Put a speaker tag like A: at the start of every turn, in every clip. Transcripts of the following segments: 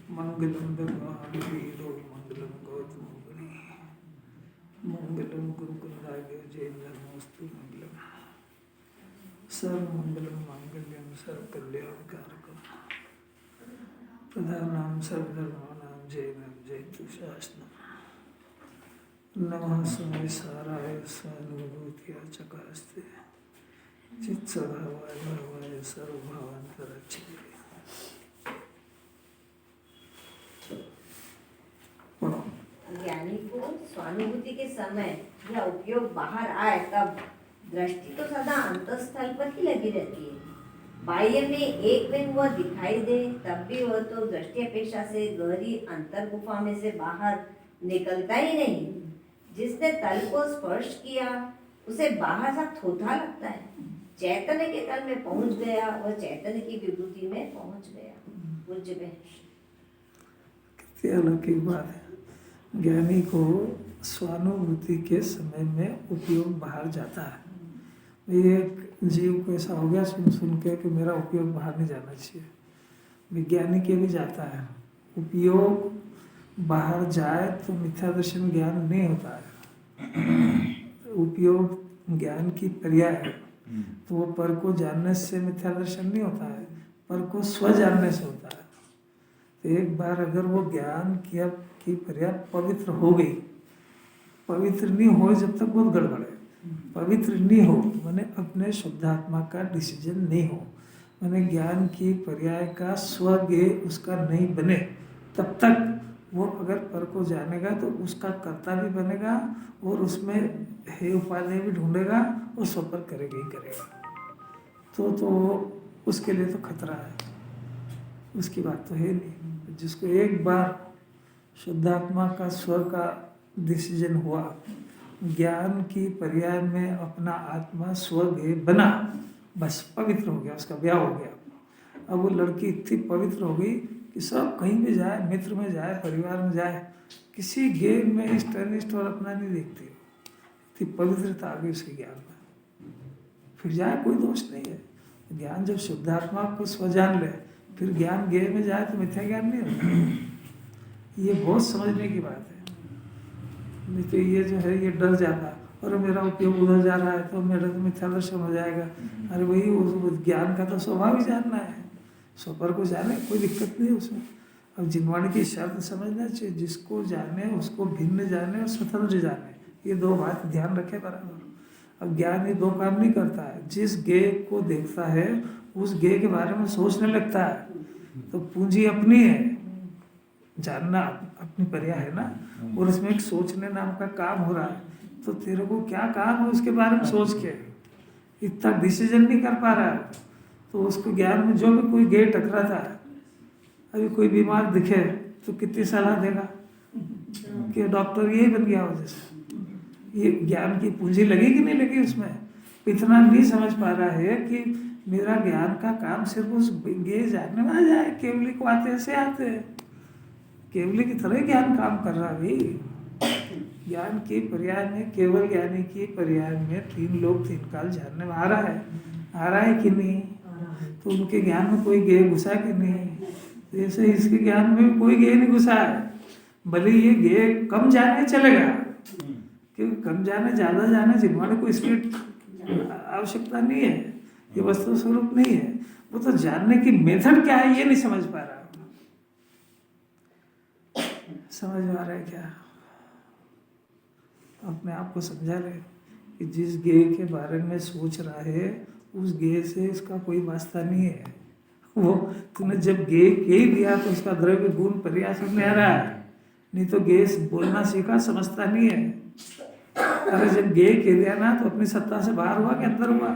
A: मंगलम भगवान वीरो मंगलम गौतम मुनि मंगलम गुरुकुलराय जयंतमस्तु मंगलम सर्वमंगलम मांगल्यम सर्वकल्याणकारकम प्रधानां सर्वधर्माणां जयं जयतु शासनम् नमः संसाराय स्वानुभूत्या चकास्ते चित्सभावाय भवाय सर्वभावान्तरक्षते।
B: ज्ञानी को स्वानुभूति के समय या उपयोग बाहर आए तब दृष्टि तो सदा अंतस्थल पर ही लगी रहती है। बाह्य में एक दिन वह दिखाई दे तब भी वह तो दृष्टि अपेक्षा से गहरी अंतर गुफा में से बाहर निकलता ही नहीं। जिसने तल को स्पर्श किया उसे बाहर सा थोथा लगता है। चैतन्य के तल में पहुंच गया, वह चैतन्य की विभूति में पहुंच गया। पूज्य में
A: कितनी अलौकिक बात है। ज्ञानी को स्वानुभूति के समय में उपयोग बाहर जाता है। एक जीव को ऐसा हो गया सुन के कि मेरा उपयोग बाहर नहीं जाना चाहिए। विज्ञानी के भी जाता है। उपयोग बाहर जाए तो मिथ्या दर्शन ज्ञान नहीं होता है। उपयोग ज्ञान की पर्याय है, तो वो पर को जानने से मिथ्या दर्शन नहीं होता है, पर को स्व जानने से होता है। तो एक बार अगर वो ज्ञान की पर्याप्त पवित्र हो गई, पवित्र नहीं हो जब तक बहुत गड़बड़ है। पवित्र नहीं हो माने अपने शुद्धात्मा का डिसीजन नहीं हो, माने ज्ञान की पर्याय का स्वज्ञ उसका नहीं बने, तब तक वो अगर पर को जानेगा तो उसका कर्ता भी बनेगा और उसमें हे उपाधि भी ढूंढेगा और स्वपर करेगा ही करेगा। तो उसके लिए तो खतरा है, उसकी बात तो है नहीं। जिसको एक बार शुद्धात्मा का स्व का डिसीजन हुआ, ज्ञान की पर्याय में अपना आत्मा स्वज्ञ बना, बस पवित्र हो गया, उसका ब्याह हो गया। अब वो लड़की इतनी पवित्र हो गई कि सब कहीं भी जाए, मित्र में जाए, परिवार में जाए, किसी गेम में इष्ट और अपना नहीं देखती। इतनी पवित्रता आ गई उसके ज्ञान में, फिर जाए कोई दोष नहीं है। ज्ञान जब शुद्धात्मा को स्वजान ले, फिर ज्ञान गेय में जाए तो मिथ्या ज्ञान नहीं होता। ये बहुत समझने की बात है। नहीं तो ये जो है ये डर जाता, और मेरा उपयोग उधर जा रहा है तो मेरा तो मिथ्या दर्शन हो जाएगा। अरे वही उस ज्ञान का तो स्वभाव ही जानना है, स्वपर को जाने, कोई दिक्कत नहीं है उसमें। अब जिनवाणी की शर्त समझना चाहिए, जिसको जाने उसको भिन्न जाने और स्वतंत्र जाने, ये दो बात ध्यान रखे बराबर। अब ज्ञान ये दो काम नहीं करता है। जिस गेय को देखता है उस गेय के बारे में सोचने लगता है, तो पूंजी अपनी है, जानना अपनी पर्याय है ना, और उसमें एक सोचने नाम का काम हो रहा है। तो तेरे को क्या काम है उसके बारे में सोच के इतना डिसीजन नहीं कर पा रहा है, तो उसको ज्ञान में जो भी कोई गेय टकराता है, अभी कोई बीमार दिखे तो कितनी सलाह देगा कि डॉक्टर यही बन गया हो जैसे। ये ज्ञान की पूंजी लगी कि नहीं लगी उसमें, इतना नहीं समझ पा रहा है कि मेरा ज्ञान का काम सिर्फ उस गेय जानने में आ जाए। केवली को आते ऐसे आते हैं, केवली की तरह ज्ञान काम कर रहा है भाई। ज्ञान की पर्याय में, केवल ज्ञानी की पर्याय में तीन लोग तीन काल जानने में आ रहा है कि नहीं। तो उनके ज्ञान में कोई गेय घुसा कि नहीं, जैसे इसके ज्ञान में भी कोई गेय नहीं घुसा है। भले ये गेय कम जाने चलेगा, क्योंकि कम जाने ज्यादा जाने जिन्होंने कोई इसकी आवश्यकता नहीं है, ये वस्तु स्वरूप नहीं है। वो तो जानने की मेथड क्या है ये नहीं समझ पा रहा। समझ में आ रहा है क्या? अपने आप को समझा रहे कि जिस गेय के बारे में सोच रहा है उस गेय से इसका कोई वास्ता नहीं है। वो तूने जब गेय के दिया तो उसका द्रव्य गुण प्रयास में आ रहा है, नहीं तो गेय बोलना सीखा समझता नहीं है। अरे जब गेय के दिया ना तो अपनी सत्ता से बाहर हुआ कि अंदर हुआ?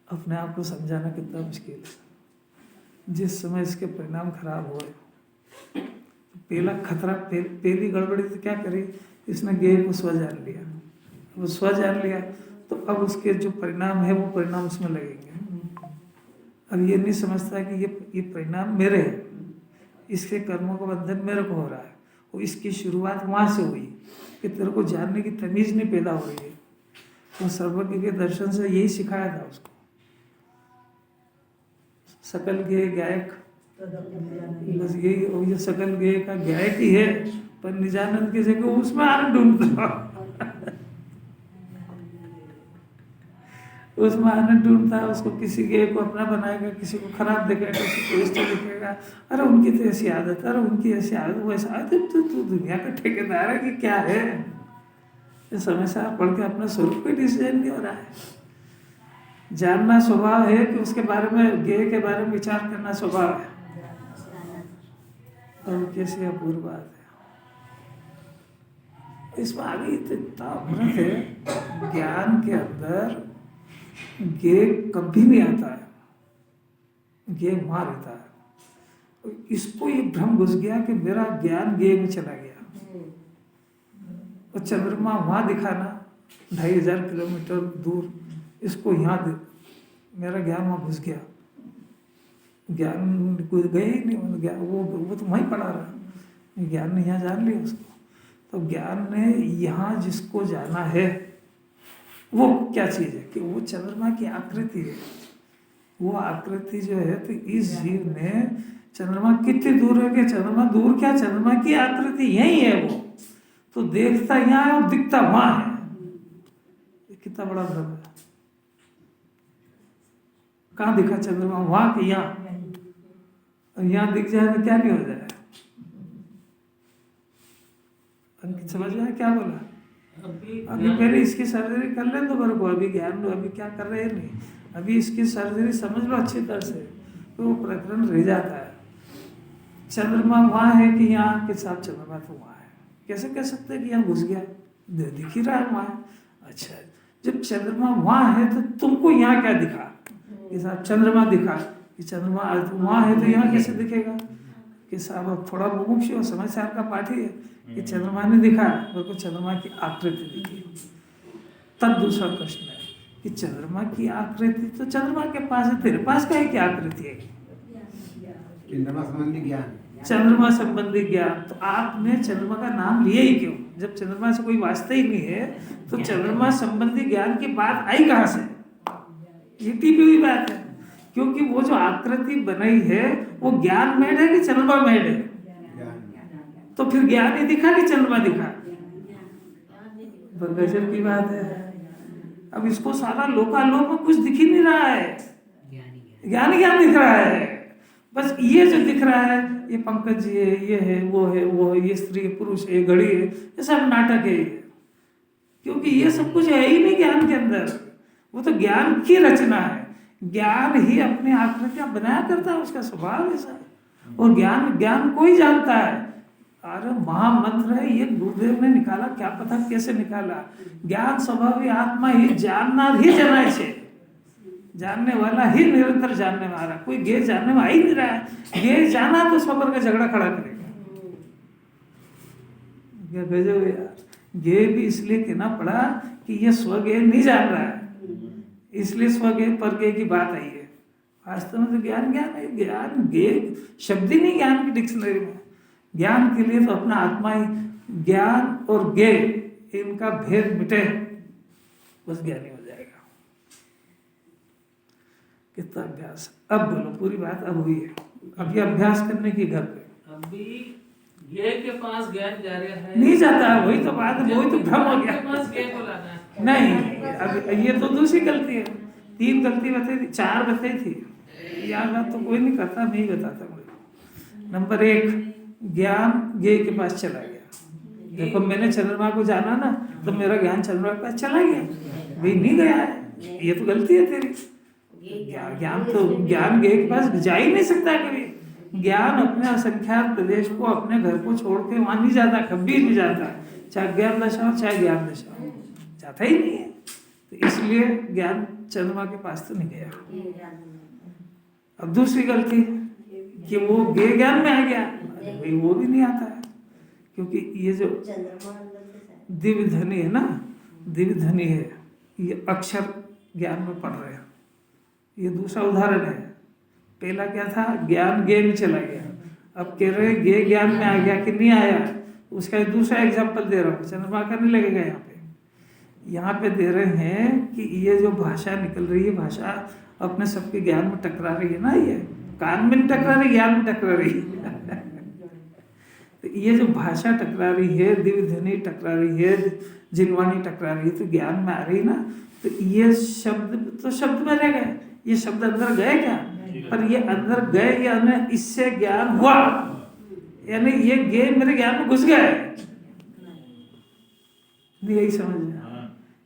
A: अपने आप को समझाना कितना मुश्किल है। जिस समय इसके परिणाम खराब हुए, पहला खतरा, पहली गड़बड़ी तो क्या करी, इसने गेय को स्व जान लिया। वो स्व जान लिया तो अब उसके जो परिणाम है वो परिणाम उसमें लगेंगे। अब ये नहीं समझता कि ये परिणाम मेरे है, इसके कर्मों का बंधन मेरे को हो रहा है। वो इसकी शुरुआत वहाँ से हुई कि तेरे को जानने की तमीज नहीं पैदा हो रही है। तो सर्वज्ञ के दर्शन से यही सिखाया था उसको। सकल गे गायक, बस यही, और ये सकल गे का गायक ही है, पर निजानंद की जगह उसमें आनंद ढूंढता उसमें आनंद ढूंढता है। उसको किसी गे को अपना बनाएगा, किसी को खराब देखेगा, किसी को इस तरह दिखेगा, अरे उनकी तो ऐसी आदत है, अरे उनकी ऐसी आदत, वैसा आदत, तू दुनिया का ठेकेदार है कि क्या है? ये समय से आप पढ़ के अपना स्वरूप कोई डिसीजन नहीं हो रहा है। जानना स्वभाव है कि उसके बारे में, गे के बारे में विचार करना स्वभाव है, और कैसी अपूर्व बात है। इसमें आगे इतना अमृत है ज्ञान के अंदर। गे कभी नहीं आता है, गे वहां रहता है। इसको ये भ्रम घुस गया कि मेरा ज्ञान गे में चला गया, और चंद्रमा वहां दिखाना 2500 किलोमीटर दूर, इसको यहाँ मेरा ज्ञान वहां घुस गया। ज्ञान कुछ गए ही नहीं, वो तो वहीं पड़ा रहा, ज्ञान ने यहाँ जान लिया उसको। तो ज्ञान ने यहाँ जिसको जाना है वो क्या चीज़ है कि वो चंद्रमा की आकृति है। वो आकृति जो है, तो इस जीव ने चंद्रमा कितनी दूर है, कि चंद्रमा दूर क्या, चंद्रमा की आकृति यही है वो, तो देखता यहाँ है और दिखता वहां है। ये कितना बड़ा भ्रम है। कहाँ दिखा चंद्रमा, वहां के यहाँ, और यहाँ दिख जाए तो क्या नहीं हो जाए? अंकित समझ में क्या बोला? अभी पहले इसकी सर्जरी कर ले तो मेरे को, अभी ज्ञान लो, अभी क्या कर रहे हैं नहीं, अभी इसकी सर्जरी समझ लो अच्छी तरह से, तो वो प्रकरण रह जाता है। चंद्रमा वहाँ है कि यहाँ के साथ चंद्रमा तो वहाँ है, कैसे कह सकते हैं कि यहाँ घुस गया? दिख ही रहा है वहाँ। अच्छा, जब चंद्रमा वहाँ है तो तुमको यहाँ क्या दिखा? कि साहब चंद्रमा दिखा, कि चंद्रमा वहाँ है तो यहाँ कैसे दिखेगा? कि साहब अब थोड़ा मुमुक्षु हो, समझ से आपका पाठी है कि चंद्रमा ने दिखा, मेरे को चंद्रमा की आकृति दिखी। तब दूसरा प्रश्न है कि चंद्रमा की आकृति तो चंद्रमा के पास है, तेरे पास क्या है, क्या आकृति है?
C: चंद्रमा संबंधी ज्ञान,
A: चंद्रमा संबंधी ज्ञान। तो आपने चंद्रमा का नाम लिया ही क्यों? जब चंद्रमा से कोई वास्ता ही नहीं है, तो चंद्रमा संबंधी ज्ञान की बात आई कहाँ से? ये टीपी हुई बात है, क्योंकि वो जो आकृति बनाई है वो ज्ञान मेड है कि चंद्रमा मेड है? तो फिर ज्ञान ही दिखा कि चंद्रमा दिखा? गजब की बात है। अब इसको सारा लोकालोक में कुछ दिख ही नहीं रहा है, ज्ञान ज्ञान दिख रहा है। बस ये जो दिख रहा है, ये पंकज जी है, ये है, वो है, वो है, ये स्त्री पुरुष है, घड़ी है, ये सब नाटक है, क्योंकि ये सब कुछ है ही नहीं ज्ञान के अंदर। वो तो ज्ञान की रचना है, ज्ञान ही अपनी आकृतियां बनाया करता है, उसका स्वभाव ऐसा है। और ज्ञान को ही जानता है। अरे महामंत्र है ये, गुरुदेव ने निकाला, क्या पता कैसे निकाला। ज्ञान स्वभाव ही आत्मा ही जानना ही जनाए छे, जानने वाला ही निरंतर जानने वाला, कोई गे जानने में आ ही नहीं रहा है। गे जाना तो स्वपर का झगड़ा खड़ा करेगा। क्या गजब है यार। गे भी इसलिए कहना पड़ा कि ये स्वगे नहीं जान रहा है, इसलिए स्वगे पर गे की बात आई है। वास्तव में तो ज्ञान ज्ञान है, ज्ञान गे शब्द ही नहीं ज्ञान की डिक्शनरी में। ज्ञान के लिए तो अपना आत्मा ही, ज्ञान और गे इनका भेद मिटे, बस ज्ञानी हो जाएगा। कितना अभ्यास। अब बोलो, पूरी बात अब हुई है, अभी अभ्यास करने की घर पे।
D: अभी गे के पास ज्ञान जा रहा है,
A: नहीं जाता, वही तो बात है, वही तो भ्रम हो गया।
D: पास गे को लाना है।
A: नहीं, अब ये तो दूसरी गलती है। 3 गलती बताई थी, 4 बताई थी, याद बात तो कोई नहीं करता, नहीं बताता मुझे। नंबर 1, ज्ञान गे के पास चला गया। देखो मैंने चंद्रमा को जाना ना, तो मेरा ज्ञान चंद्रमा के पास चला गया, भाई नहीं गया है, ये तो गलती है तेरी। ज्ञान गे के पास जा ही नहीं सकता कभी। ज्ञान अपने असंख्यात प्रदेश को, अपने घर को छोड़ के वहां नहीं जाता, कभी नहीं जाता, चाहे ज्ञान दशा हो चाहे ज्ञान दशा हो, जाता ही नहीं है। तो इसलिए ज्ञान चंद्रमा के पास तो नहीं गया। अब दूसरी गलती कि वो गे ज्ञान में आ गया, भाई वो भी नहीं आता है, क्योंकि ये जो दिव्य ध्वनि है ना, दिव्य ध्वनि है, ये अक्षर ज्ञान में पढ़ रहे हैं। ये दूसरा उदाहरण है। पहला क्या था, ज्ञान गे में चला गया, अब कह रहे गे ज्ञान में आ गया कि नहीं आया। उसका एक दूसरा एग्जाम्पल दे रहा हूँ, चंद्रमा का नहीं लगेगा यहाँ पे। यहाँ पे दे रहे हैं कि ये जो भाषा निकल रही है, भाषा अपने सबके ज्ञान में टकरा रही है ना, ये कान में नहीं टकरा रही, ज्ञान में टकरा रही है। तो ये जो भाषा टकरा रही है, दिव्य ध्वनि टकरा रही है, जिनवाणी टकरा रही है, तो ज्ञान में आ रही ना, तो ये शब्द तो शब्द में रह गए, ये शब्द अंदर गए क्या? पर ये अंदर गए यानी इससे ज्ञान हुआ, यानी ये गे मेरे ज्ञान में घुस गए, नहीं यही समझ में?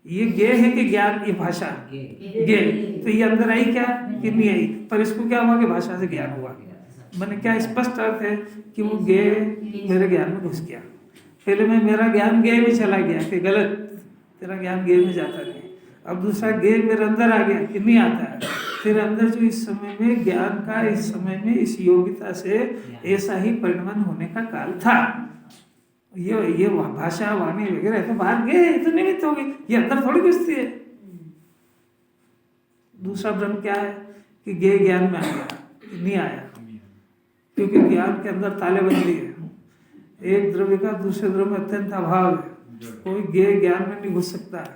A: ये गे है कि ज्ञान, ये भाषा गे, तो ये अंदर आई क्या कि नहीं आई? पर इसको क्या हुआ कि भाषा से ज्ञान हुआ। मैंने क्या स्पष्ट अर्थ है कि वो गे मेरे ज्ञान में घुस गया। पहले में मेरा ज्ञान गे में चला गया कि गलत, तेरा ज्ञान गे में जाता नहीं। अब दूसरा गे मेरे अंदर आ गया कि नहीं आता है। फिर अंदर जो इस समय में ज्ञान का, इस समय में इस योग्यता से ऐसा ही परिणमन होने का काल था। ये भाषा वाणी वगैरह तो बाहर गए तो निमित्त होगी, ये अंदर थोड़ी घुसती है। दूसरा भ्रम क्या है कि गे ज्ञान में आ गया, नहीं आया, क्योंकि ज्ञान के अंदर तालेबंदी है। एक द्रव्य का दूसरे द्रव्य में अत्यंत अभाव है, कोई गे ज्ञान में नहीं घुस सकता,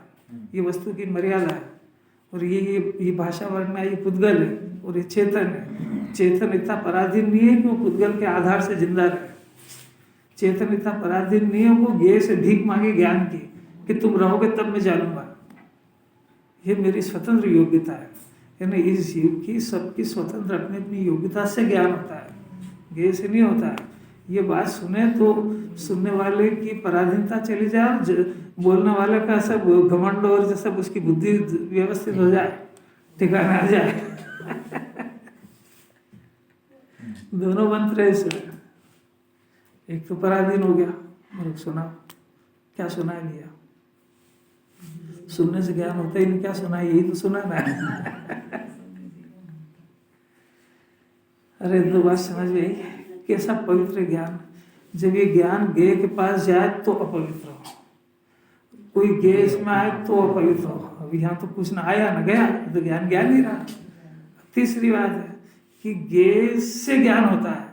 A: ये वस्तु की मर्यादा है। और ये भाषा वर्णना, ये पुद्गल है और ये चेतन है। चेतन इतना पराधीन नहीं है कि वो पुद्गल के आधार से जिंदा रहे। चेतन इतना पराधीन नहीं है वो गे से भीख मांगे ज्ञान की कि तुम रहोगे तब मैं जानूंगा। ये मेरी स्वतंत्र योग्यता है, यानी इस जीव की सबकी स्वतंत्र अपनी अपनी योग्यता से ज्ञान होता है, गे से नहीं होता है। ये बात सुने तो सुनने वाले की पराधीनता चली जाए, बोलने वाले का सब घमंड और जैसा उसकी बुद्धि व्यवस्थित हो जाए, ठिकाना आ जाए। दोनों मंत्र है इसमें। एक तो पराधीन हो गया, मतलब सुना, क्या सुना लिया, सुनने से ज्ञान होता ही नहीं, क्या सुना, यही तो सुना ना। अरे दो बात समझ में आई, कैसा पवित्र ज्ञान। जब ये ज्ञान गे के पास जाए तो अपवित्र हो, कोई गे इसमें आए तो अपवित्र हो। अब यहाँ तो कुछ ना आया ना गया, तो ज्ञान ज्ञान ही रहा। तीसरी बात है कि गे से ज्ञान होता है,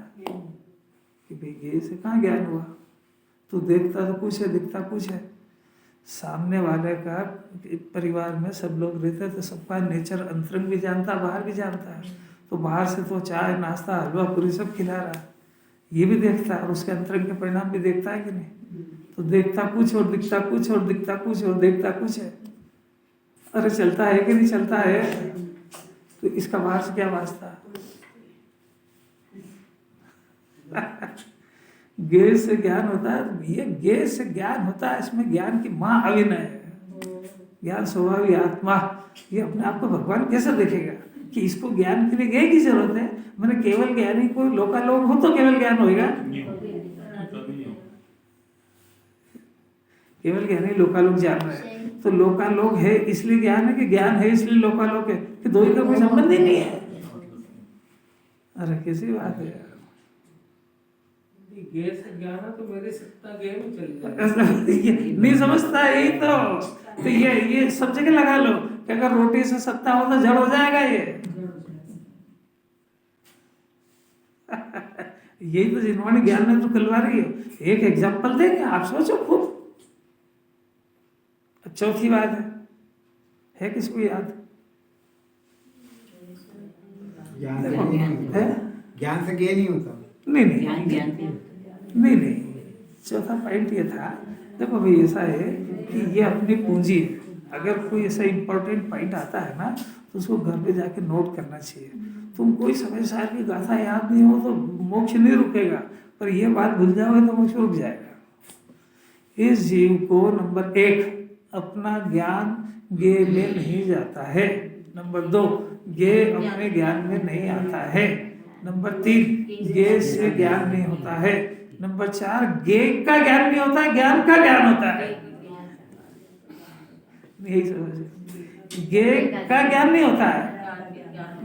A: कि भाई गे से कहाँ ज्ञान हुआ, तो देखता तो कुछ है, दिखता कुछ है। सामने वाले का परिवार में सब लोग रहते तो सबका नेचर अंतरंग भी जानता, बाहर भी जानता है। तो बाहर से तो चाय नाश्ता हलवा पूरी सब खिला रहा है, ये भी देखता है और उसके अंतरंग के परिणाम भी देखता है कि नहीं। तो देखता कुछ और दिखता कुछ और दिखता कुछ और देखता कुछ है। अरे चलता है कि नहीं चलता है, तो इसका बाहर से क्या वास्ता। गे से ज्ञान होता है, ये गे से ज्ञान होता है, इसमें ज्ञान की माँ अविनय है। ज्ञान स्वभावी आत्मा, ये अपने आप को भगवान कैसे देखेगा कि इसको ज्ञान के लिए गे की जरूरत है। मैंने केवल ज्ञानी कोई लोकालोक हो तो केवल ज्ञान होगा, केवल ज्ञानी लोकालोक जान रहे हैं। तो लोकालोक है इसलिए ज्ञान है कि ज्ञान है इसलिए लोकालोक है, कि दो ही का कोई संबंध ही नहीं है। अरे कैसी बात है यार,
D: गे से ज्ञान है तो मेरी सत्ता गे में चली जाए।
A: नहीं समझता, यही तो ये सब जगह लगा लो कि अगर रोटी से सत्ता हो तो जड़ हो जाएगा ये। यही तो जिन्होंने ज्ञान में तो कलवा रही है। एक एग्जाम्पल देंगे, आप सोचो खूब। चौथी बात है किसको याद?
C: ज्ञान से गे नहीं होता, ज्ञान से गे नहीं होता।
A: नहीं, चौथा पॉइंट ये था, देखो भाई ऐसा है कि ये अपनी पूंजी है। अगर कोई ऐसा इम्पोर्टेंट पॉइंट आता है ना तो उसको घर पे जाके नोट करना चाहिए। तुम कोई समय साल की गाथा याद नहीं हो तो मोक्ष नहीं रुकेगा, पर ये बात भूल जाओगे तो मोक्ष रुक जाएगा। इस जीव को नंबर 1 अपना ज्ञान गे में नहीं जाता है। नंबर 2 गे अपने ज्ञान में नहीं आता है। नंबर 3 गे से ज्ञान नहीं होता है। नंबर 4 गे का ज्ञान नहीं होता है, ज्ञान का ज्ञान होता है। यही समझ, गे का ज्ञान नहीं होता है,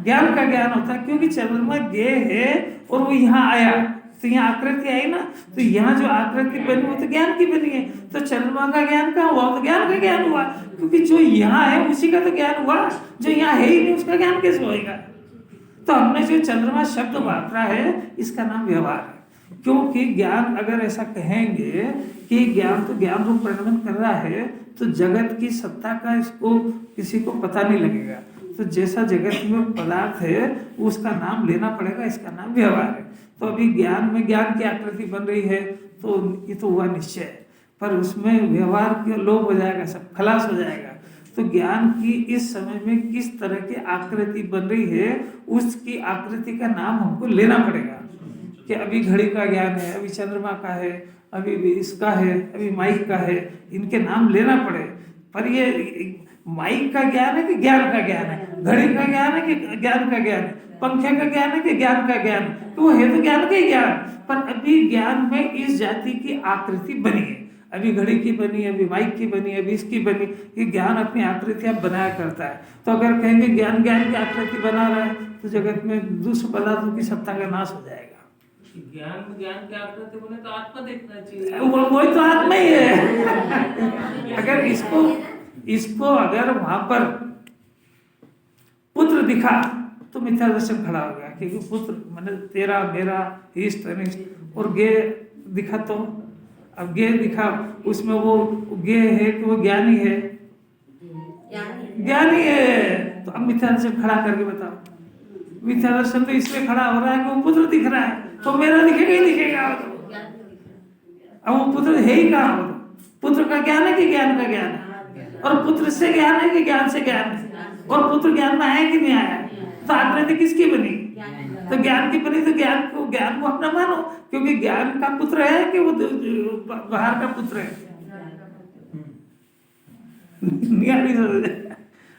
A: ज्ञान का ज्ञान होता है। क्योंकि चंद्रमा गे है और वो यहाँ आया तो यहाँ आकृति आई ना, तो यहाँ जो आकृति बनी वो तो ज्ञान की बनी है। तो चंद्रमा का ज्ञान कहाँ हुआ, तो ज्ञान का ज्ञान हुआ। क्योंकि जो यहाँ है उसी का तो ज्ञान हुआ, जो यहाँ है ही नहीं उसका ज्ञान कैसे होएगा। तो हमने जो चंद्रमा शब्द वापरा है इसका नाम व्यवहार है। क्योंकि ज्ञान अगर ऐसा कहेंगे कि ज्ञान तो ज्ञान रूप परिणमन कर रहा है तो जगत की सत्ता का इसको किसी को पता नहीं लगेगा। तो जैसा जगत में पदार्थ है उसका नाम लेना पड़ेगा, इसका नाम व्यवहार है। तो अभी ज्ञान में ज्ञान की आकृति बन रही है तो ये तो हुआ निश्चय, पर उसमें व्यवहार के लोप हो जाएगा, सब खलास हो जाएगा। तो ज्ञान की इस समय में किस तरह की आकृति बन रही है उसकी आकृति का नाम हमको लेना पड़ेगा कि अभी घड़ी का ज्ञान है, अभी चंद्रमा का है, अभी इसका है, अभी माइक का है, इनके नाम लेना पड़े। पर ये माइक का ज्ञान है कि ज्ञान का ज्ञान है, घड़ी का ज्ञान है कि ज्ञान का ज्ञान है, पंखे का ज्ञान है कि ज्ञान का ज्ञान है, तो वो है तो ज्ञान का ही ज्ञान। पर अभी ज्ञान में इस जाति की आकृति बनी है, अभी घड़ी की बनी, अभी माइक की बनी, अभी इसकी बनी, ये ज्ञान अपनी आकृतियां बनाया करता है। तो अगर कहेंगे ज्ञान ज्ञान की आकृति बना रहा है तो जगत में दूसरे पदार्थों की सत्ता का नाश हो जाएगा।
D: ज्ञान की आकृति बोले तो आत्मा देखना चाहिए,
A: वो तो आत्मा ही है। अगर इसको अगर वहां पर पुत्र दिखा तो मिथ्या दर्शन खड़ा हो गया, क्योंकि पुत्र मैंने तेरा मेरा इष्ट अनिष्ट। और गे दिखा तो अब गे दिखा उसमें वो गे है कि वो ज्ञानी है, ज्ञानी है। तो अब मिथ्या दर्शन खड़ा करके बताओ, मिथ्या दर्शन तो इसलिए खड़ा हो रहा है कि वो पुत्र दिख रहा है, तो मेरा दिखेगा ही दिखेगा। अब वो पुत्र है ही कहाँ? पुत्र का ज्ञान है कि ज्ञान का ज्ञान है? और पुत्र से ज्ञान है कि ज्ञान से ज्ञान है? और पुत्र ज्ञान में आया कि नहीं आया? तो आकृति किसकी बनी? तो ज्ञान की बनी, तो ज्ञान को अपना मानो, क्योंकि ज्ञान का पुत्र है कि वो बाहर का पुत्र है।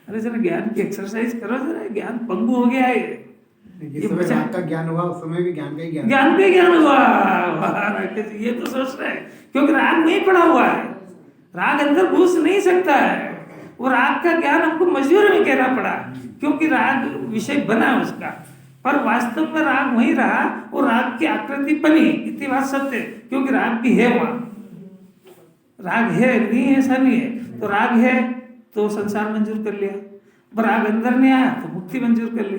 A: अरे जरा ज्ञान की एक्सरसाइज करो, जरा ज्ञान पंगु हो गया है।
C: जिस समय राग का ज्ञान हुआ उस समय भी ज्ञान का ही ज्ञान
A: हुआ। ये तो सोच रहे हैं क्योंकि राग नहीं पड़ा हुआ है, राग अंदर घुस नहीं सकता है। वो राग का ज्ञान हमको मजबूरी में कहना पड़ा, क्योंकि राग विषय बना उसका, पर वास्तव में राग वही रहा, वो राग की आकृति बनी। इतनी बात सत्य, क्योंकि राग भी है वहां, राग है, नहीं ऐसा नहीं है। तो राग है तो संसार मंजूर कर लिया, पर राग अंदर नहीं आया तो मुक्ति मंजूर कर ली।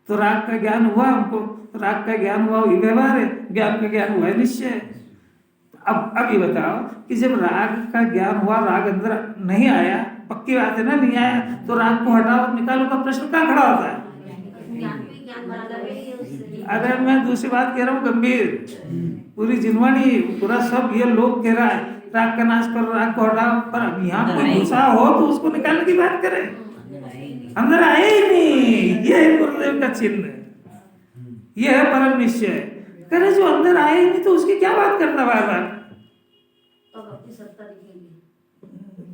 A: तो राग का ज्ञान हुआ हमको, राग का ज्ञान हुआ वही व्यवहार है, ज्ञान का ज्ञान हुआ है निश्चय। अब ये बताओ कि जब राग का ज्ञान हुआ, राग अंदर नहीं आया, पक्की बात है ना, नहीं आया, तो राग को हटाओ और निकालो का प्रश्न कहाँ खड़ा होता है? अरे मैं दूसरी बात कह रहा हूँ, गंभीर, पूरी जिनवाणी, पूरा सब ये लोग कह रहा है राग का नाश करो, राग को हटाओ, पर यहाँ कोई घुसा हो तो उसको निकालने की बात करे, अंदर आए ही नहीं। ये है गुरुदेव का चिन्ह, ये है परम निश्चय। करे जो अंदर आए ही नहीं तो उसकी क्या बात करना बार बार?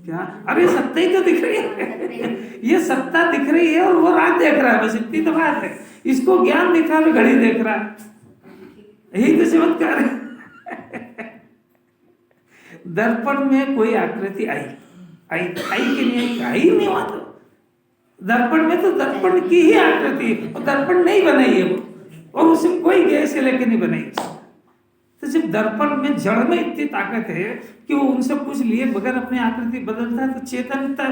A: क्या? अरे सत्ता ही तो दिख रही है, ये सत्ता दिख रही है और वो राग देख रहा है, बस इतनी तो बात है। इसको ज्ञान दिख रहा है, घड़ी देख रहा है, यही तो चमत्कार है। दर्पण में कोई आकृति आई कि नहीं आई नहीं वहां तो दर्पण में, तो दर्पण की ही आकृति, और दर्पण नहीं बनाई है वो, और उसमें कोई गैर से लेके नहीं बनाई। तो जब दर्पण में जड़ में इतनी ताकत है कि वो उनसे कुछ लिए बगैर अपनी आकृति बदलता है, तो चेतनता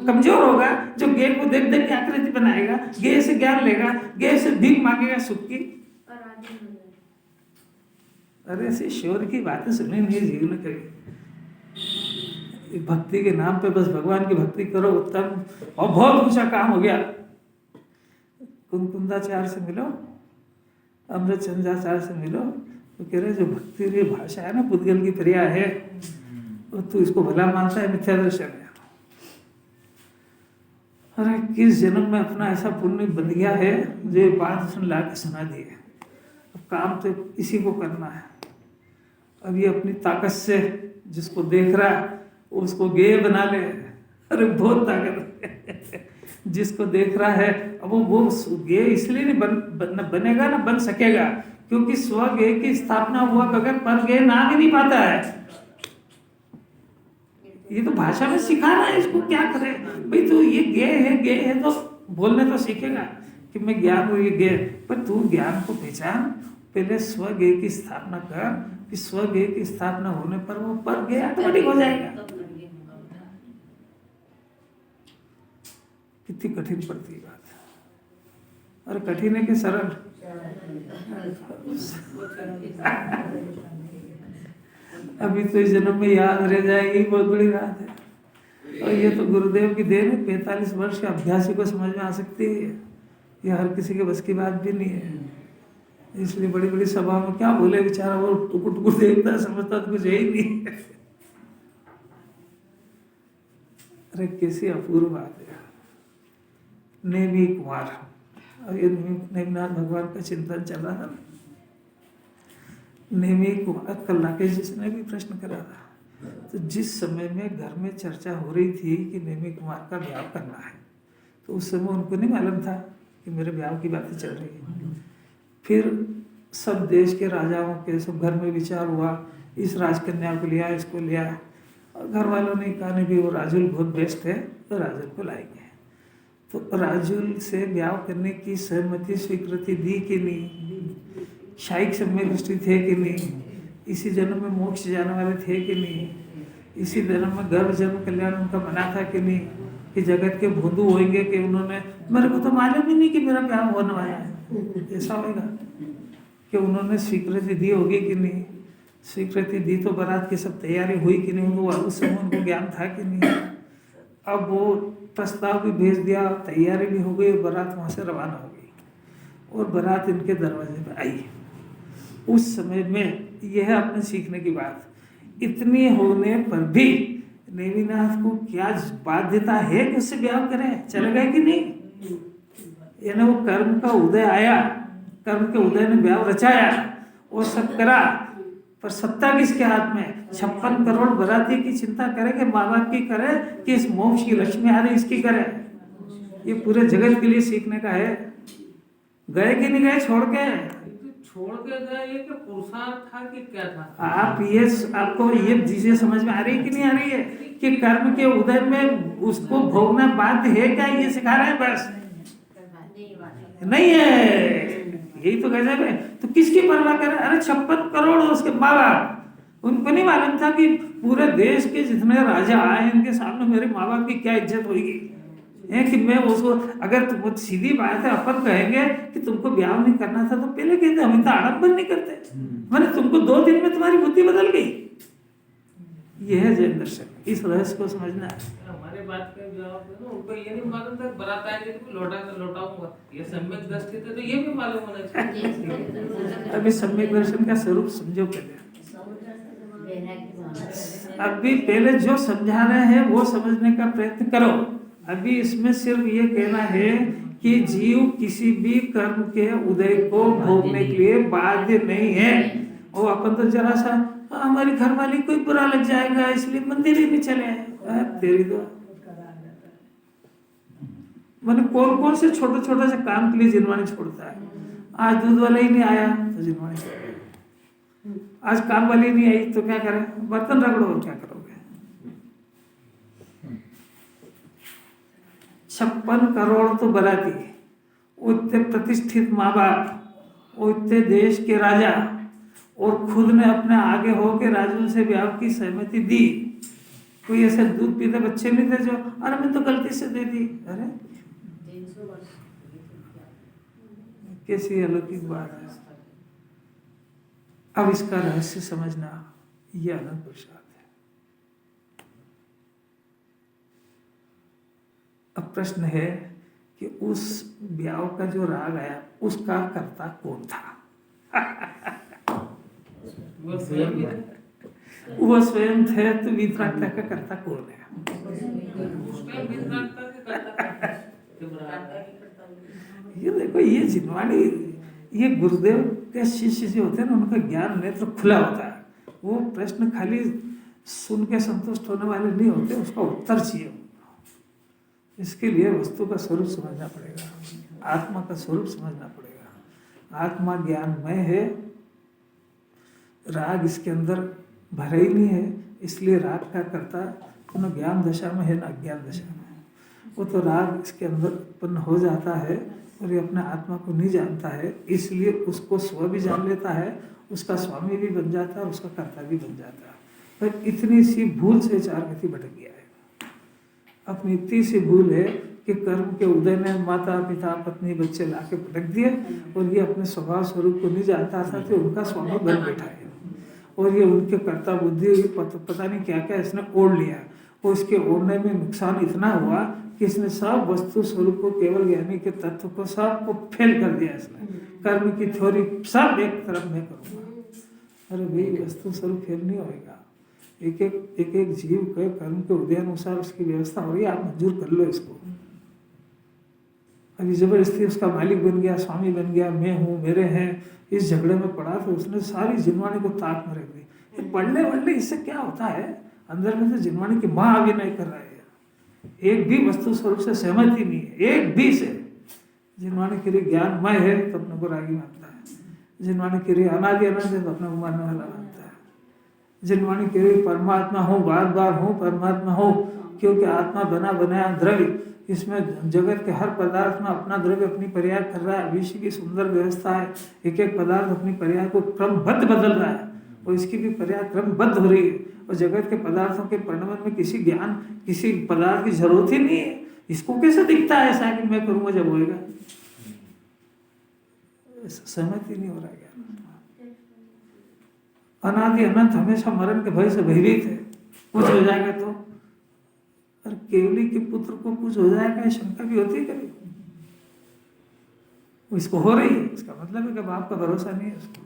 A: कमजोर होगा जो गे को देख देख के आकृति बनाएगा, गे से ज्ञान लेगा, गे से भीख मांगेगा सुख की। अरे ऐसे ईश्वर की बातें सुनने नहीं जीवन में करेगी। भक्ति के नाम पे बस भगवान की भक्ति करो, उत्तम और बहुत ऊंचा काम हो गया। कुंदाचार्य से मिलो, अमृत चंद्राचार्य से मिलो, तो कह रहे जो भक्ति की भाषा है ना, पुद्गल की प्रिया है, तो तू इसको भला मानता है, मिथ्या दर्शन है। अरे किस जन्म में अपना ऐसा पुण्य बन गया है जो ये बात उसने ला के सुना दी है। अब काम तो इसी को करना है। अब ये अपनी ताकत से जिसको देख रहा है उसको गे बना ले। अरे बहुत ताकत है। जिसको देख रहा है, अब वो गे इसलिए नहीं बनेगा ना बन सकेगा, क्योंकि स्व गे की स्थापना हुआ बगैर पर गे ना भी नहीं पाता है। ये तो भाषा में सिखाना है, इसको क्या करे भाई, तू ये गे है तो बोलने तो सीखेगा कि मैं ज्ञान हूँ, ये गे, पर तू ज्ञान को पहचान, पहले स्व गे की स्थापना कर, कि स्व गे की स्थापना होने पर वो पर गे ऑटोमेटिक हो जाएगा। कितनी कठिन पड़ती है बात, और कठिन है कि सरल। अभी तो इस जन्म में याद रह जाएगी, बहुत बड़ी बात है। और ये तो गुरुदेव की देन है, 45 वर्ष के अभ्यासी को समझ में आ सकती है, ये हर किसी के बस की बात भी नहीं है। इसलिए बड़ी बड़ी सभा में क्या बोले बेचारा, वो टुकुर टुकुर देखता है, समझता तो कुछ है ही नहीं। अरे कैसी अपूर्व बात है। नेमी कुमार, और ये नेमिनाथ भगवान का चिंतन चल रहा था। नेमी कुमार, कल राकेश जी ने भी प्रश्न करा था, तो जिस समय में घर में चर्चा हो रही थी कि नेमी कुमार का ब्याह करना है, तो उस समय उनको नहीं मालूम था कि मेरे ब्याह की बातें चल रही है। फिर सब देश के राजाओं के सब घर में विचार हुआ, इस राजकन्या को लिया, इसको लिया, और घर वालों ने कहा नहीं भी वो राजुल बहुत बेस्ट है, तो राजुल को लाएंगे। तो राजुल से ब्याह करने की सहमति स्वीकृति दी कि नहीं, शायिक सम्यक दृष्टि थे कि नहीं, इसी जन्म में मोक्ष जाने वाले थे कि नहीं, इसी जन्म में गर्भ जन्म कल्याण उनका बना था कि नहीं, कि जगत के भोंदू होंगे कि उन्होंने, मेरे को तो मालूम ही नहीं कि मेरा ब्याह होने वाला है, ऐसा होगा कि उन्होंने स्वीकृति दी होगी कि नहीं, स्वीकृति दी तो बारात की सब तैयारी हुई कि नहीं, उनको उस समय उनको ज्ञान था कि नहीं। अब वो प्रस्ताव भी भेज दिया, तैयारी भी हो गई, बारात वहाँ से रवाना हो गई और बारात इनके दरवाजे पे आई। उस समय में यह अपने सीखने की बात, इतनी होने पर भी नेमिनाथ को क्या बाध्यता है कि उससे ब्याह करें, चले गए कि नहीं। यानी वो कर्म का उदय आया, कर्म के उदय ने ब्याह रचाया और सब करा, पर सत्ता किसके हाथ में। 56 करोड़ बराती की चिंता करे कि माँ बाप की करे कि इस मोक्ष की लक्ष्मी आ रही इसकी करे, ये पूरे जगत के लिए सीखने का है। गए कि नहीं गए छोड़ के
D: गए, ये क्या पुरुषार्थ था कि क्या था।
A: आप ये, आपको ये चीजें समझ में आ रही है कि नहीं आ रही है कि कर्म के उदय में उसको भोगना बाध्य है क्या, ये सिखा रहा है बस, नहीं है, यही तो गजब है। तो किसकी परवाह करे। अरे 56 करोड़ उसके माँ बाप, उनको नहीं मालूम था कि पूरे देश के जितने राजा आए इनके सामने मेरे माँ बाप की क्या इज्जत होगी, है कि मैं उसको, अगर तुम सीधी बात है अपन कहेंगे कि तुमको ब्याह नहीं करना था तो पहले कहते, हम इतना आडम्बर नहीं करते, मैंने तुमको 2 दिन में तुम्हारी बुद्धि बदल गई। यह है जैन दर्शन, इस रहस्य को समझना है।
D: हमारे बात का जवाब दो, उनको ये नहीं मालूम था बारात आएगी तो लौटाऊंगा, ये सम्यक दृष्टि थे तो ये भी मालूम होना चाहिए।
A: अभी सम्यक दर्शन का स्वरूप समझो पहले, अभी पहले जो समझा रहे हैं वो समझने का प्रयत्न करो। अभी इसमें सिर्फ ये कहना है कि जीव किसी भी कर्म के उदय को भोगने के लिए बाध्य नहीं है। और अपन तो जरा सा हमारी घरवाली कोई बुरा लग जाएगा इसलिए मंदिर ही नहीं चले, तेरी तो मैंने कौन कौन से छोटे छोटे से काम के लिए जिनवानी छोड़ता है। आज दूध वाला ही नहीं आया तो जिनवानी छोड़, आज काम वाली नहीं आई तो क्या करें, बर्तन रगड़ो और क्या करोगे। 56 करोड़ तो बराती, उतने प्रतिष्ठित माँ बाप, उतने देश के राजा, और खुद ने अपने आगे होकर राजुल से ब्याह की सहमति दी। कोई ऐसे दूध पीते बच्चे नहीं थे जो अरे मैं तो गलती से दे दी, अरे कैसी अलौकिक बात है। अब इसका रहस्य समझना, ये अनंत प्रसाद है। अब प्रश्न है कि उस ब्याह का जो राग आया उसका कर्ता कौन था। वो स्वयं थे तो वितरागता का कर्ता कौन है। ये देखो, ये जिनवानी, ये गुरुदेव के शिष्य जो होते हैं ना, उनका ज्ञान नेत्र खुला होता है। वो प्रश्न खाली सुन के संतुष्ट होने वाले नहीं होते, उसका उत्तर चाहिए। इसके लिए वस्तु का स्वरूप समझना पड़ेगा, आत्मा का स्वरूप समझना पड़ेगा। आत्मा ज्ञानमय है, राग इसके अंदर भरा ही नहीं है, इसलिए राग का कर्ता न ज्ञान दशा में है न अज्ञान दशा में। वो तो राग इसके अंदर उत्पन्न हो जाता है और ये अपने आत्मा को नहीं जानता है, इसलिए उसको स्व भी जान लेता है, उसका स्वामी भी बन जाता है, उसका कर्ता भी बन जाता है। पर इतनी सी भूल से 4 गति भटक गया है। अपनी इतनी सी भूल है कि कर्म के उदय ने माता पिता पत्नी बच्चे ला के पटक दिए और ये अपने स्वभाव स्वरूप को नहीं जानता था कि उनका स्वामी बन बैठा है और ये उनके कर्ता बुद्धि पता नहीं क्या क्या इसने ओढ़ लिया वो इसके ओढ़ने में नुकसान इतना हुआ कि इसने सब वस्तु स्वरूप को, केवल ज्ञानी के तत्व को सबको फेल कर दिया इसने। कर्म की थ्योरी सब एक तरफ में करूँगा। अरे भाई, वस्तु स्वरूप फेल नहीं होएगा। एक एक जीव के कर्म के उदय अनुसार उसकी व्यवस्था हो रही है, आप मंजूर कर लो इसको। अभी जबरदस्ती उसका मालिक बन गया, स्वामी बन गया, मैं हूँ, मेरे हैं, इस झगड़े में पड़ा तो उसने सारी जिनवाणी को ताक में रख दी। पढ़ने वढ़ने इससे क्या होता है, अंदर में तो जिनवाणी की माँ अभिनय कर रहा है, एक भी वस्तु स्वरूप से सहमत ही नहीं है, एक भी से। जिनवाणी के लिए ज्ञानमय है तो अपने को रागी मानता है, जिनवाणी के लिए अनादि अनंत है तो अपने को मानने वाला मानता है, जिनवाणी के लिए परमात्मा हो, बार बार हो परमात्मा हो, क्योंकि आत्मा बना बनाया द्रव्य, इसमें जगत के हर पदार्थ में अपना द्रव्य अपनी पर्याय कर रहा है। विश्व की सुंदर व्यवस्था है, एक एक पदार्थ अपनी पर्याय को क्रमबद्ध बदल रहा है और इसकी भी पर्याय क्रमबद्ध हो रही है। और जगत के पदार्थों के परिणाम में किसी ज्ञान, किसी पदार्थ की जरूरत ही नहीं है। इसको कैसे दिखता है ऐसा कि मैं करूँगा जब होएगा, सहमत ही नहीं हो रहा है। अनादि अनंत हमेशा मरण के भय से भयभीत है, कुछ हो जाएगा तो। और केवली के पुत्र को कुछ हो जाएगा, शंका भी होती है कभी, इसको हो रही है, इसका मतलब है कि बाप का भरोसा नहीं है उसको।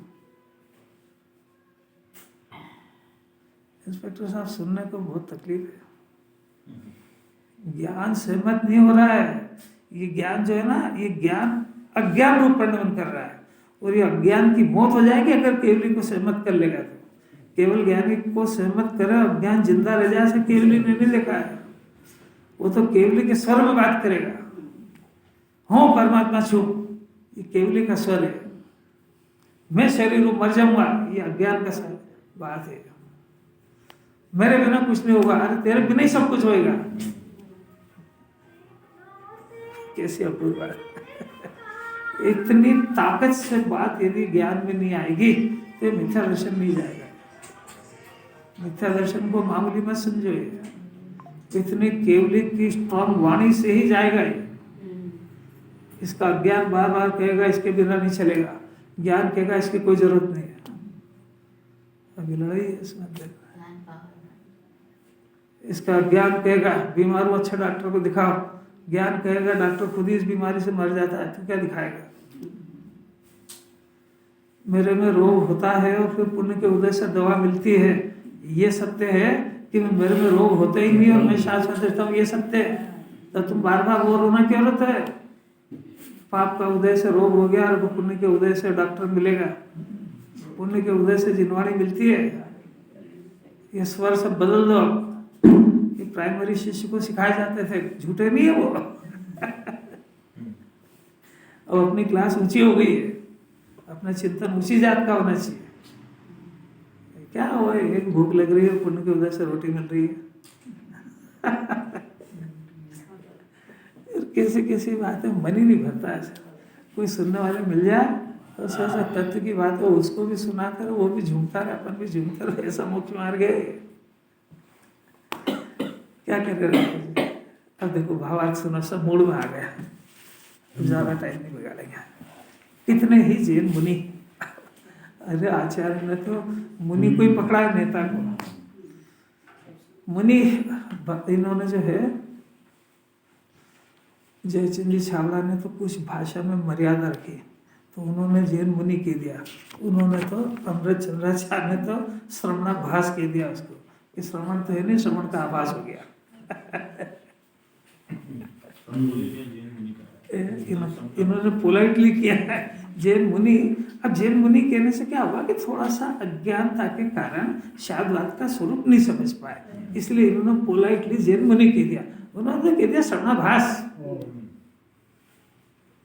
A: इंस्पेक्टर साहब, सुनने को बहुत तकलीफ है, ज्ञान सहमत नहीं हो रहा है। ये ज्ञान जो है ना, ये ज्ञान अज्ञान रूप परिणमन कर रहा है और ये अज्ञान की मौत हो जाएगी अगर केवली को सहमत कर लेगा तो। केवल ज्ञानी को सहमत करे, अज्ञान जिंदा रह जाए, से केवली ने नहीं लिखा है। वो तो केवली के स्वर में बात करेगा, हो परमात्मा छू, ये केवली का स्वर है। मैं शरीर हूं, मर जाऊंगा, ये अज्ञान का बात है। मेरे बिना कुछ नहीं होगा, अरे तेरे बिना ही सब कुछ होएगा। कैसी अपूर्व बात। इतनी ताकत से बात यदि ज्ञान में नहीं आएगी तो मिथ्या दर्शन नहीं जाएगा। मिथ्या दर्शन को मामूली मत समझो, इतनी केवली की स्ट्रॉन्ग वाणी से ही जाएगा ये। इसका अज्ञान बार बार कहेगा इसके बिना नहीं चलेगा, ज्ञान कहेगा इसकी कोई जरूरत नहीं है। अभी लड़ाई है इसमें। इसका ज्ञान कहेगा बीमार हो, अच्छा डॉक्टर को दिखाओ, ज्ञान कहेगा डॉक्टर खुद ही इस बीमारी से मर जाता है, तू क्या दिखाएगा। मेरे में रोग होता है और फिर पुण्य के उदय से दवा मिलती है, ये सत्य है कि मेरे में रोग होते ही नहीं और मैं शाश्वत रहता हूँ, ये सत्य है। तो तुम बार बार वो रोना क्यों रहता है। पाप का उदय से रोग हो गया और पुण्य के उदय से डॉक्टर मिलेगा, पुण्य के उदय से जिनवाणी मिलती है। ये स्वर सब बदल दो। ये प्राइमरी शिष्य को सिखाए जाते थे, झूठे नहीं है वो। अब अपनी क्लास ऊंची हो गई है, अपना चिंतन ऊंची जात का होना चाहिए। क्या हुआ, एक भूख लग रही है, पुण्य के उदय से रोटी मिल रही है। कैसी कैसी बातें, मन ही नहीं भरता ऐसा। कोई सुनने वाले मिल जाए तो ऐसा तत्व की बात हो, उसको भी सुना कर वो भी झूमता रहे, अपन भी झूमता रहे, ऐसा मुख्य मार गए। क्या कर रहे। अब देखो भावार्थ सुनो, सब मूड में आ गया, ज्यादा टाइम नहीं बिगाड़ेंगे। इतने ही जैन मुनि, अरे आचार्य ने तो मुनि को ही पकड़ा है, नेता को। मुनि इन्होंने जो है, जयचंद जी छावड़ा ने तो कुछ भाषा में मर्यादा रखी, तो उन्होंने जैन मुनि कह दिया। उन्होंने तो अमृत चंद्राचार्य ने तो श्रवणाभास कह दिया उसको, कि श्रवण तो है नहीं, श्रवण का आभास हो गया। इन्होंने पोलाइटली किया है जैन मुनि। अब जैन मुनि कहने से क्या हुआ कि थोड़ा सा अज्ञानता के कारण शायद का स्वरूप नहीं समझ पाए, इसलिए इन्होंने पोलाइटली जैन मुनि कह दिया। उन्होंने कह दिया श्रवणाभास।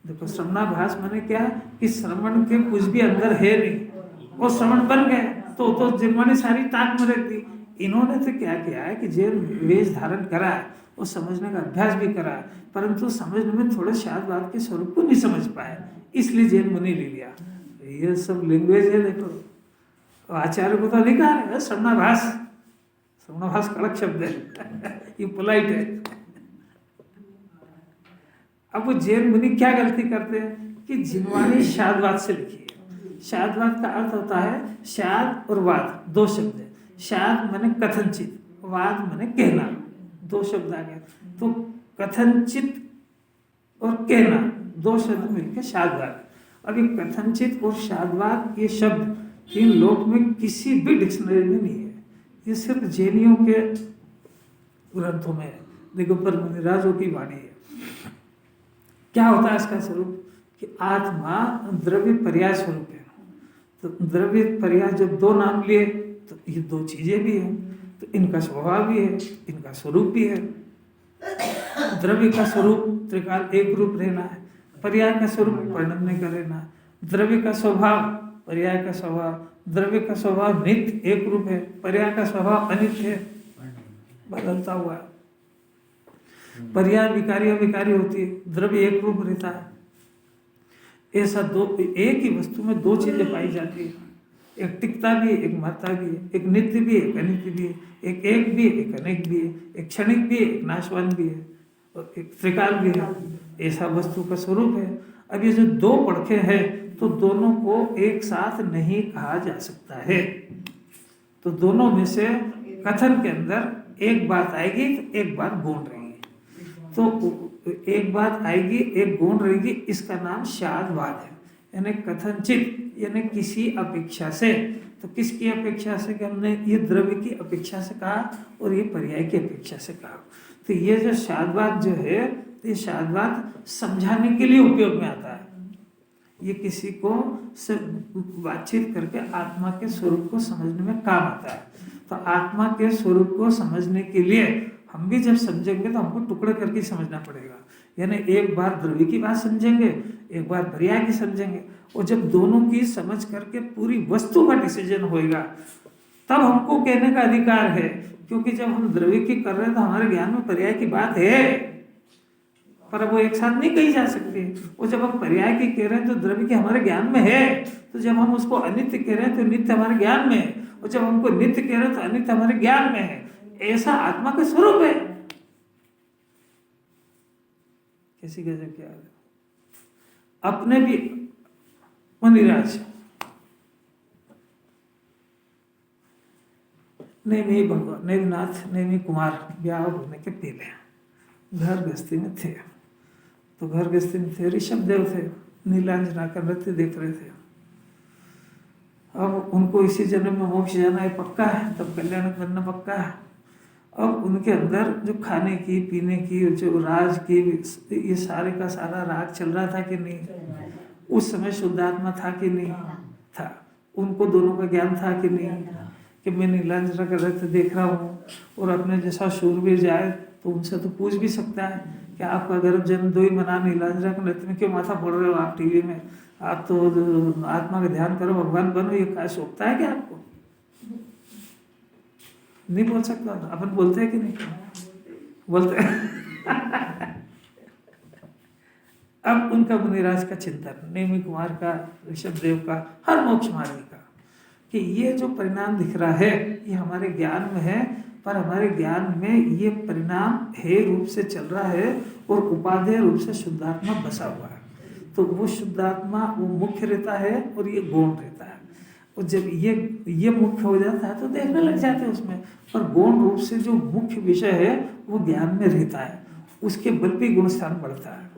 A: देखो श्रवणाभास माने क्या कि श्रवण के कुछ भी अंदर है नहीं, वो श्रवण बन गए तो जिन्होंने सारी ताक में रख दी। इन्होंने तो क्या किया है कि जैन वेश धारण करा है, वो समझने का अभ्यास भी करा है, परंतु समझने में थोड़ा शायद के स्वरूप को नहीं समझ पाए, इसलिए जैन मुनि ले लिया। ये सब लैंग्वेज है। देखो आचार्य को तो अधिकार है, श्रवणाभास। श्रवणाभास कड़क शब्द है, ये पोलाइट है। अब वो जैन मुनि क्या गलती करते हैं कि जिनवाणी शादवाद से लिखी है। शादवाद का अर्थ होता है, शाद और वाद दो शब्द है। शाद माने कथनचित, वाद माने कहना। दो शब्द आ गए, तो कथनचित और कहना दो शब्द मिलकर शादवाद। अब ये कथनचित और शादवाद ये शब्द इन लोक में किसी भी डिक्शनरी में नहीं है, ये सिर्फ जैनियों के ग्रंथों में है। देखो पर मुनिराजों की वाणी है। क्या होता है इसका स्वरूप कि आत्मा द्रव्य पर्याय स्वरूप है। तो द्रव्य पर्याय जब दो नाम लिए तो ये दो चीजें भी हैं, तो इनका स्वभाव भी है, इनका स्वरूप भी है। द्रव्य का स्वरूप त्रिकाल एक रूप रहना है, पर्याय का स्वरूप परिणमने का रहना है। द्रव्य का स्वभाव, पर्याय का स्वभाव, द्रव्य का स्वभाव नित्य एक रूप है, पर्याय का स्वभाव अनित्य है, बदलता हुआ है। पर्याय विकारी अविकारी होती है, द्रव्य एक रूप रहता है। ऐसा दो एक ही वस्तु में दो चीजें पाई जाती है, एक टिकता भी है, एक मरता भी है, एक नित्य भी है, एक अनित्य भी है, एक भी है, एक अनेक भी है, एक क्षणिक भी है, एक नाशवान भी है, और एक त्रिकाल भी है। ऐसा वस्तु का स्वरूप है। अब ये जो दो पड़खे हैं तो दोनों को एक साथ नहीं कहा जा सकता है। तो दोनों में से कथन के अंदर एक बात आएगी तो एक बात गौण रहेगी। तो एक बात आएगी एक गौण रहेगी, इसका नाम शादवाद है। यानी कथनचित यानी किसी अपेक्षा से। तो किसकी अपेक्षा से कि हमने ये द्रव्य की अपेक्षा से कहा और ये पर्याय की अपेक्षा से कहा। तो ये जो शादवाद जो है, ये शादवाद समझाने के लिए उपयोग में आता है। ये किसी को से बातचीत करके आत्मा के स्वरूप को समझने में काम आता है। तो आत्मा के स्वरूप को समझने के लिए हम भी जब समझेंगे तो हमको टुकड़े करके समझना पड़ेगा। यानी एक बार द्रव्य की बात समझेंगे, एक बार पर्याय की समझेंगे, और जब दोनों की समझ करके पूरी वस्तु का डिसीजन होएगा तब हमको कहने का अधिकार है। क्योंकि जब हम द्रव्य की कर रहे हैं तो हमारे ज्ञान में पर्याय की बात है, पर वो एक साथ नहीं कही जा सकती। और जब हम पर्याय की कह रहे हैं तो द्रव्य की हमारे ज्ञान में है, तो जब हम उसको अनित्य कह रहे हैं तो नित्य हमारे ज्ञान में है, और जब हमको नित्य कह रहे हैं तो अनित्य हमारे ज्ञान में है। ऐसा आत्मा का स्वरूप है। कैसी गजब क्या है। अपने भी मुनिराज नेमी भगवान नेमिनाथ नेमी कुमार ब्याह होने के पहले घर गृहस्थी में थे। तो घर गृहस्थी में थे, ऋषभ देव थे, नीलांजना का नृत्य देख रहे थे। अब उनको इसी जन्म में मोक्ष जाना है पक्का है, तब कल्याण करना पक्का है। अब उनके अंदर जो खाने की पीने की जो राज की ये सारे का सारा राग चल रहा था कि नहीं, उस समय शुद्धात्मा था कि नहीं था, उनको दोनों का ज्ञान था कि नहीं, कि मैं नीलांजना का रथ देख रहा हूँ और अपने जैसा शूरवीर जाए तो उनसे तो पूछ भी सकता है कि आपका गर्भ जन्म दो ही मना, नीलांजना के नृत्य में क्यों माथा फोड़ रहे हो आप टीवी में, आप तो आत्मा का ध्यान करो, भगवान बनो, ये क्या सोचता है क्या आपको? नहीं बोल सकता। अपन बोलते हैं कि नहीं बोलते हैं। अब उनका मुनिराज का चिंतन, नेमी कुमार का, ऋषभ देव का, हर मोक्ष मार्गी का, कि ये जो परिणाम दिख रहा है ये हमारे ज्ञान में है, पर हमारे ज्ञान में ये परिणाम हे रूप से चल रहा है और उपादेय रूप से शुद्धात्मा बसा हुआ है। तो वो शुद्धात्मा वो मुख्य रहता है और ये गौण रहता है। और जब ये मुख्य हो जाता है तो देखने लग जाते हैं उसमें, पर गौण रूप से जो मुख्य विषय है वो ज्ञान में रहता है, उसके बल पे गुण स्थान बढ़ता है।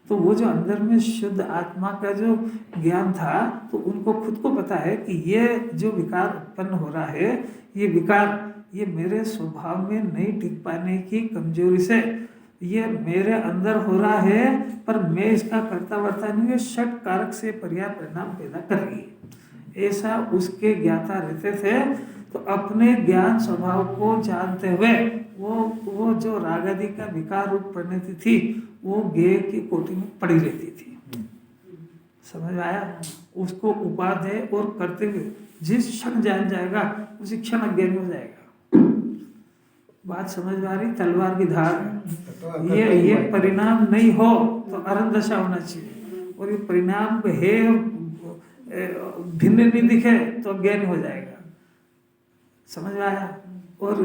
A: तो वो जो अंदर में शुद्ध आत्मा का जो ज्ञान था, तो उनको खुद को पता है कि ये जो विकार उत्पन्न हो रहा है, ये विकार ये मेरे स्वभाव में नहीं टिक पाने की कमजोरी से ये मेरे अंदर हो रहा है, पर मैं इसका करता वर्ता नहीं, ये षट कारक से पर्याय परिणाम पैदा कर रही है। ऐसा उसके ज्ञाता रहते थे। तो अपने ज्ञान स्वभाव को जानते हुए वो जो राग आदि का विकार रूप परिणति थी वो ज्ञेय की कोटि में पड़ी रहती थी। समझ आया? उसको उपादेय और करते हुए जिस क्षण जान जाएगा उसी क्षण अज्ञानी हो जाएगा। बात समझ में आ रही? तलवार की धार है। ये परिणाम नहीं हो तो अरंत दशा होना चाहिए, और ये परिणाम है भिन्न नहीं दिखे तो अज्ञानी हो जाएगा। समझ में आया? और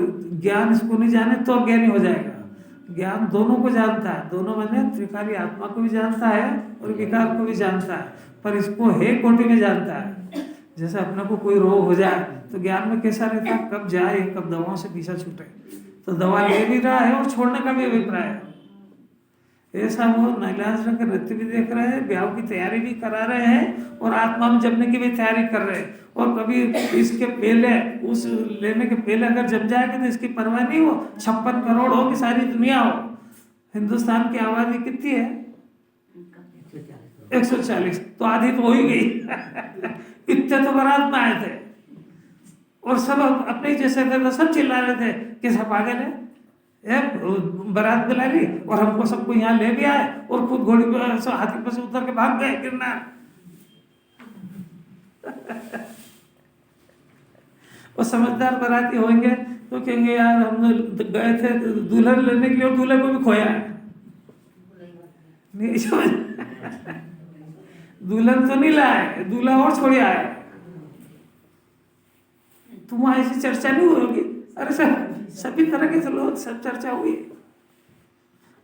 A: ज्ञान इसको नहीं जाने तो अज्ञानी हो जाएगा। ज्ञान दोनों को जानता है, दोनों मैंने त्रिकाली आत्मा को भी जानता है और विकार को भी जानता है, पर इसको हे कोटि में जानता है। जैसे अपने को कोई रोग हो जाए तो ज्ञान में कैसा रहता है, कब जाए कब दवाओं से पीछा छूटे। तो दवा ले भी रहा है और छोड़ने का भी अभिप्राय है। ऐसा वो नैलाश रंग नृत्य भी देख रहे हैं, ब्याह की तैयारी भी करा रहे हैं और आत्मा में जमने की भी तैयारी कर रहे हैं। और कभी इसके पहले उस लेने के पहले अगर जम जाएगा तो इसकी परवाह नहीं हो। 56 करोड़ हो कि सारी दुनिया हो। हिंदुस्तान की आबादी कितनी है? 140। तो आधी तो हो ही गई। इतने तो बारात में आए थे और सब अपने जैसे थे तो सब चिल्ला रहे थे कि सब पागल है, बारात बुला ली और हमको सबको यहाँ ले भी आए और खुद घोड़ी पर हाथी पर से उतर के भाग गए गिरनार। और समझदार बाराती होंगे तो कहेंगे यार हम गए थे दुल्हन लेने के लिए और दूल्हे को भी खोया है। नहीं समझ, दुल्हन तो नहीं लाए, दूल्हा और छोड़ आए। तुम वहां ऐसी चर्चा नहीं होगी? अरे सभी तरह के लोग सब चर्चा हुई।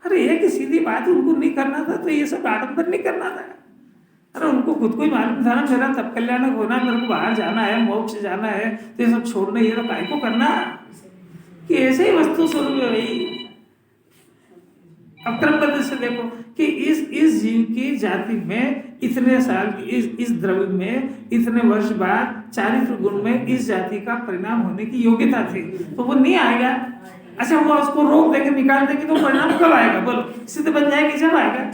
A: अरे एक सीधी बात उनको नहीं करना था तो ये सब आडंबर नहीं करना था। अरे उनको खुद को ही मालूम था ना मेरा तब कल्याणक होना, मेरे को बाहर जाना है, मोक्ष जाना है, तो ये सब छोड़ना, ये तो काय को करना कि ऐसे ही वस्तु स्वरूप है भाई। अब क्रमबद्ध से देखो कि इस जीव की जाति में इतने साल इस द्रव्य में इतने वर्ष बाद चारित्र गुण में इस जाति का परिणाम होने की योग्यता थी, तो वो नहीं आएगा। अच्छा वो उसको रोक देके निकाल देगी तो परिणाम कब आएगा? बोलो, सिद्ध बन जाएगी जब आएगा।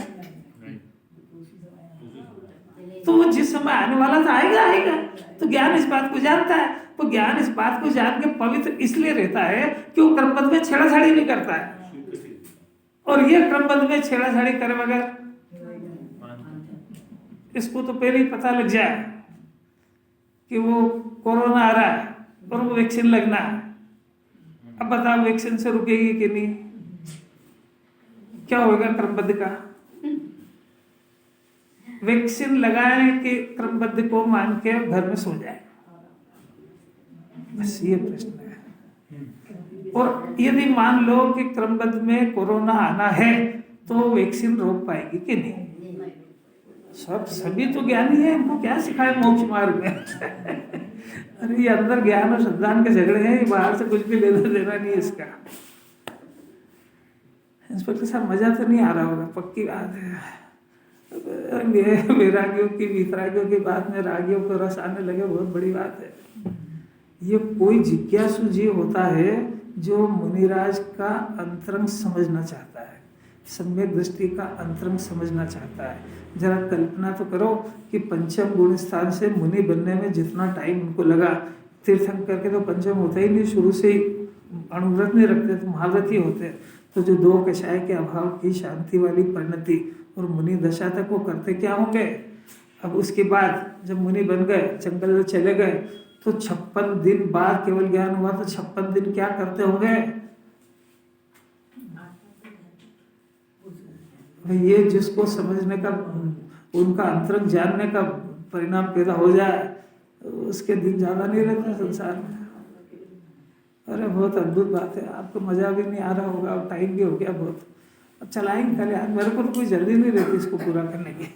A: तो वो जिस समय आने वाला था आएगा। तो ज्ञान इस बात को जानता है, तो ज्ञान इस बात को जान के पवित्र इसलिए रहता है कि वो क्रमबद्ध में छेड़ाछाड़ी नहीं करता है। और ये क्रमबद्ध में छेड़ाछाड़ी करे बगैर इसको तो पहले ही पता लग जाए कि वो कोरोना आ रहा है और वो वैक्सीन लगना है। अब बताओ वैक्सीन से रुकेगी कि नहीं? क्या होगा क्रमबद्ध का? वैक्सीन लगाने के क्रमबद्ध को मान के घर में सो जाए, बस ये प्रश्न है। और यदि मान लो कि क्रमबद्ध में कोरोना आना है तो वैक्सीन रोक पाएगी कि नहीं? सभी तो ज्ञानी है, इनको क्या सिखाए मोक्ष मार्ग में। अरे ये अंदर ज्ञान और श्रद्धान के झगड़े हैं, बाहर से कुछ भी लेना देना नहीं है इसका। इंस्पेक्टर साहब मजा तो नहीं आ रहा होगा, पक्की बात है। वैरागियों की वितरागियों की बात में रागियों को रस आने लगे, बहुत बड़ी बात है। ये कोई जिज्ञासु जीव होता है जो मुनिराज का अंतरंग समझना चाहता है, सम्यक दृष्टि का अंतरंग समझना चाहता है। जरा कल्पना तो करो कि पंचम गुण स्थान से मुनि बनने में जितना टाइम उनको लगा, तीर्थंकर करके तो पंचम होता ही नहीं, शुरू से ही अणुव्रत नहीं रखते तो महाव्रत ही होते। तो जो 2 कषाय के अभाव की शांति वाली परिणति और मुनि दशा तक वो करते क्या होंगे? अब उसके बाद जब मुनि बन गए, जंगल में चले गए, तो 56 दिन बाद केवल ज्ञान हुआ, तो 56 दिन क्या करते होंगे? ये जिसको समझने का, उनका अंतरंग जानने का परिणाम पैदा हो जाए, उसके दिन ज्यादा नहीं रहते संसार में। अरे बहुत अद्भुत बात है, आपको मजा भी नहीं आ रहा होगा, अब टाइम भी हो गया बहुत। अब चलाएंगे कल्याण, मेरे को तो कोई जल्दी नहीं रहती इसको पूरा करने की।